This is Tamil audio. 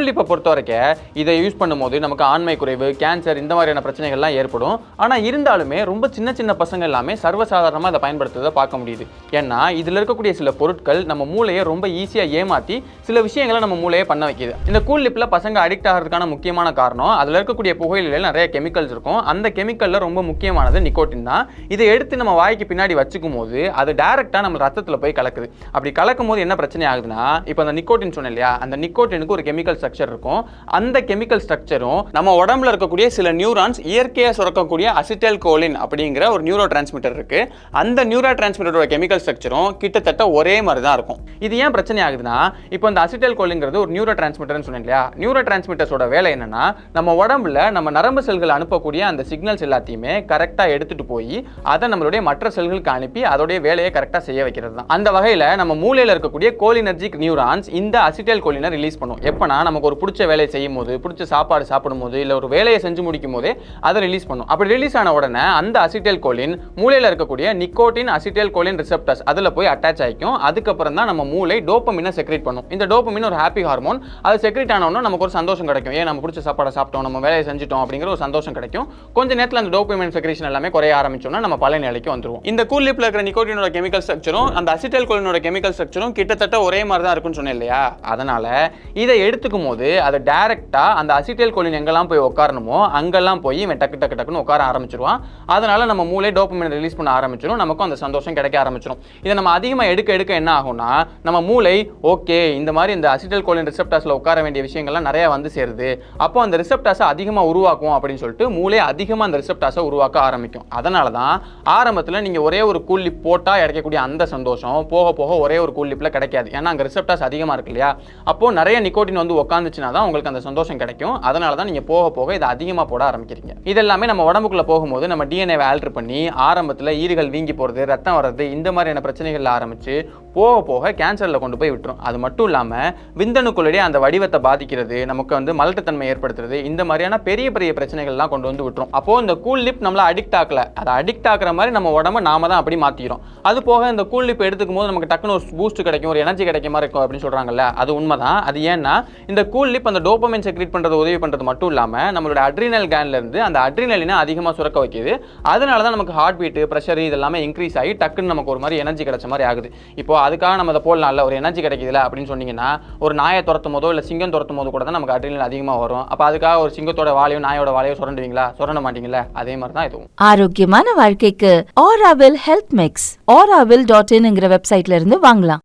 கூல் லிப்பை பொறுத்த வரைக்கும் இதை யூஸ் பண்ணும்போது நமக்கு ஆண்மை குறைவு, கேன்சர் இந்த மாதிரியான பிரச்சனைகள்லாம் ஏற்படும். ஆனால் இருந்தாலுமே ரொம்ப சின்ன சின்ன பசங்க எல்லாமே சர்வசாதாரணமாக இதை பயன்படுத்துவதை பார்க்க முடியுது. ஏன்னா இதில் இருக்கக்கூடிய சில பொருட்கள் நம்ம மூளையை ரொம்ப ஈஸியாக ஏமாற்றி சில விஷயங்களை நம்ம மூளையை பண்ண வைக்கிது. இந்த கூல் லிப்பில் பசங்க அடிக்ட் ஆகிறதுக்கான முக்கியமான காரணம் அதில் இருக்கக்கூடிய புகையிலையில் நிறைய கெமிக்கல்ஸ் இருக்கும். அந்த கெமிக்கலில் ரொம்ப முக்கியமானது நிக்கோட்டின் தான். இதை எடுத்து நம்ம வாய்க்கு பின்னாடி வச்சுக்கும் போது அது டைரெக்டாக நம்ம ரத்தத்தில் போய் கலக்குது. அப்படி கலக்கும் போது என்ன பிரச்சனை ஆகுதுன்னா, இப்போ அந்த நிக்கோட்டின் சொன்னேன் இல்லையா, அந்த நிக்கோட்டினுக்கு ஒரு கெமிக்கல் ஸ்ட்ரக்சர் இருக்கும். அந்த கெமிக்கல் ஸ்ட்ரக்சரும் நம்ம உடம்புல இருக்கக்கூடிய சில நியூரான்ஸ் இயற்கையாக சுரக்கக்கூடிய அசிட்டைல் கோலின் அப்படிங்கிற ஒரு நியூரோ டிரான்ஸ்மிட்டர் இருக்கு. அந்த நியூரோ டிரான்ஸ்மிட்டரோட கெமிக்கல் ஸ்ட்ரக்சரும் கிட்டத்தட்ட ஒரே மாதிரி தான் இருக்கும். இது ஏன் பிரச்சனை ஆகுதுன்னா, இப்போ இந்த அசிட்டைல் கோலின்ங்கிறது ஒரு நியூரோ டிரான்ஸ்மிட்டர்னு சொன்னேன் இல்லையா, நியூரோ டிரான்ஸ்மிட்டர்ஸோட வேலை என்னன்னா, நம்ம உடம்புல நம்ம நரம்பு செல்கள் அனுப்பக்கூடிய அந்த சிக்னல்ஸ் எல்லாத்தையுமே கரெக்டாக எடுத்துட்டு போய் அதை நம்மளுடைய மற்ற செல்களுக்கு அனுப்பி அதோடைய வேலையை கரெக்டாக செய்ய வைக்கிறது தான். அந்த வகையில் நம்ம மூளையில் இருக்கக்கூடிய கோலினர்ஜிக் நியூரான்ஸ் இந்த அசிட்டைல் கோலினை ரிலீஸ் பண்ணும். எப்பனா நமக்கு ஒரு பிடிச்ச வேலையை செய்யும் போது, பிடிச்ச சாப்பாடு சாப்பிடும் போது, இல்லை ஒரு வேலையை செஞ்சு முடிக்கும் போதே அதை ரிலீஸ் பண்ணும். அப்படி ரிலீஸ் ஆன உடனே அந்த அசிட்டைல் கோலின் மூளையில் இருக்கக்கூடிய நிக்கோட்டின் அசிட்டைல் கோலின் ரிசெப்டர்ஸ் அதில் போய் அட்டாச் ஆகிக்கும். அதுக்கப்புறம் தான் நம்ம மூளை டோபமினை செக்ரேட் பண்ணும். இந்த டோபமின் ஒரு ஹாப்பி ஹார்மோன். அது செக்ரேட் ஆனோன்னா நமக்கு ஒரு சந்தோஷம் கிடைக்கும். ஏன் நம்ம பிடிச்ச சாப்பாடை சாப்பிட்டோம், நம்ம வேலையை செஞ்சுட்டோம் அப்படிங்கிற ஒரு சந்தோஷம் கிடைக்கும். கொஞ்ச நேரத்தில் அந்த டோபமைன் செக்ரேஷன் எல்லாமே குறைய ஆரம்பிச்சோம்னா நம்ம பழைய நிலைக்கு வந்துருவோம். இந்த கூல் லிப்ல இருக்கிற நிக்கோட்டினோட கெமிக்கல் ஸ்ட்ரக்சரும் அந்த அசிட்டைல் கோலினோட கெமிக்கல் ஸ்ட்ரக்சரும் கிட்டத்தட்ட ஒரே மாதிரி தான் இருக்குன்னு சொன்னேன் இல்லையா. அதனால இதை எடுத்துக்கும் போது அது டைரக்டா அந்த அசிட்டைல் கோலின் எங்கெல்லாம் போய் உட்காரணுமோ அங்கெல்லாம் போய் இவன் டக்கு டக்கு டக்குன்னு உட்கார ஆரம்பிச்சிருவான். அதனால நம்ம மூளை டோபமைன் ரிலீஸ் பண்ண ஆரம்பிச்சிடும். நமக்கும் அந்த சந்தோஷம் கிடைக்க ஆரம்பிச்சிடும். இதை நம்ம அதிகமாக எடுக்க எடுக்க என்ன ஆகும்னா, நம்ம மூளை ஓகே இந்த மாதிரி இந்த அசிட்டைல் கோலின் ரிசெப்டார்ஸ்ல உட்கார வேண்டிய விஷயங்கள்லாம் நிறைய வந்து சேருது, அப்போ அந்த ரிசெப்டார்ஸை அதிகமாக உருவாக்கும் அப்படின்னு சொல்லிட்டு மூளை அதிகமாக அந்த ரிசெப்டார்ஸை உருவாக்க ஆரம்பிக்கும். அதனால தான் ஆரம்பத்தில் நீங்கள் ஒரே ஒரு கூல் லிப் போட்டால் கிடைக்கக்கூடிய அந்த சந்தோஷம் போக போக ஒரே ஒரு கூல் லிப்பில் கிடைக்காது. ஏன்னா அங்கே ரிசெப்டார்ஸ் அதிகமாக இருக்கு இல்லையா. அப்போ நிறைய நிக்கோட்டின் வந்து உட்காந்துச்சுன்னா தான் உங்களுக்கு அந்த சந்தோஷம் கிடைக்கும். அதனால தான் நீங்கள் போக போக இதை அதிகமாக போட ஆரம்பிக்கிறீங்க. இதெல்லாமே நம்ம உடம்புக்குள்ள போகும்போது நம்ம டிஎன்ஏவை ஆல்டர் பண்ணி ஆரம்பத்தில் ஈறுகள் வீங்கி போகிறது, ரத்தம் வர்றது, இந்த மாதிரியான பிரச்சனைகள் ஆரம்பிச்சு போக போக கேன்சரில் கொண்டு போய் விட்டுரும். அது மட்டும் இல்லாமல் விந்தணுக்களுடைய அந்த வடிவத்தை பாதிக்கிறது, நமக்கு வந்து மலட்டுத்தன்மை ஏற்படுத்துறது, இந்த மாதிரியான பெரிய பெரிய பிரச்சனைகள்லாம் கொண்டு வந்து விட்டுரும். அப்போ இந்த கூல் லிப் நம்மள அடிக்ட் ஆக்கல, அதை அடிக்ட் ஆக்குற மாதிரி நம்ம உடம்பு நாம தான் அப்படி மாத்திக்கிறோம். அது போக இந்த கூல் லிப் எடுத்துக்கும் போது நமக்கு டக்குன்னு ஒரு பூஸ்ட் கிடைக்கும், ஒரு எனர்ஜி கிடைக்க மாதிரி இருக்கும் அப்படின்னு சொல்றாங்கல்ல, அது உண்மைதான். அது ஏன்னா இந்த கூல் லிப் அந்த டோபமைன் செக்ரேட் பண்றது உதவி பண்றது மட்டும் இல்லாமல் நம்மளோட அட்ரினல் கேன்ல இருந்து அந்த அட்ரினலினை அதிகமாக சுரக்க வைக்குது. அதனால தான் நமக்கு ஹார்ட் பீட், ப்ரெஷர் இதெல்லாமே இன்க்ரீஸ் ஆகி டக்குன்னு நமக்கு ஒரு மாதிரி எனர்ஜி கிடைச்ச மாதிரி ஆகுது. இப்போ அதுக்காக நம்ம அதை போடலாம்ல, ஒரு எனர்ஜி கிடைக்குதுல அப்படின்னு சொன்னீங்கன்னா, ஒரு நாயை துரத்தும் போதோ இல்லை சிங்கம் துரத்தும் போது கூட தான் நமக்கு அட்ரினல் அதிகமாக வரும். அப்போ அதுக்காக ஒரு சிங்கத்தோட வாழையோ நாயோட வாழையோ சுரண்டுவீங்களா? சுரண்ட மாட்டீங்களா? அதே மாதிரி தான் இதுவும். ஆரோக்கியமான வாழ்க்கைக்கு ஆராவில் ஹெல்த் மிக்ஸ், auravil.in வெப்சைட்ல இருந்து வாங்கலாம்.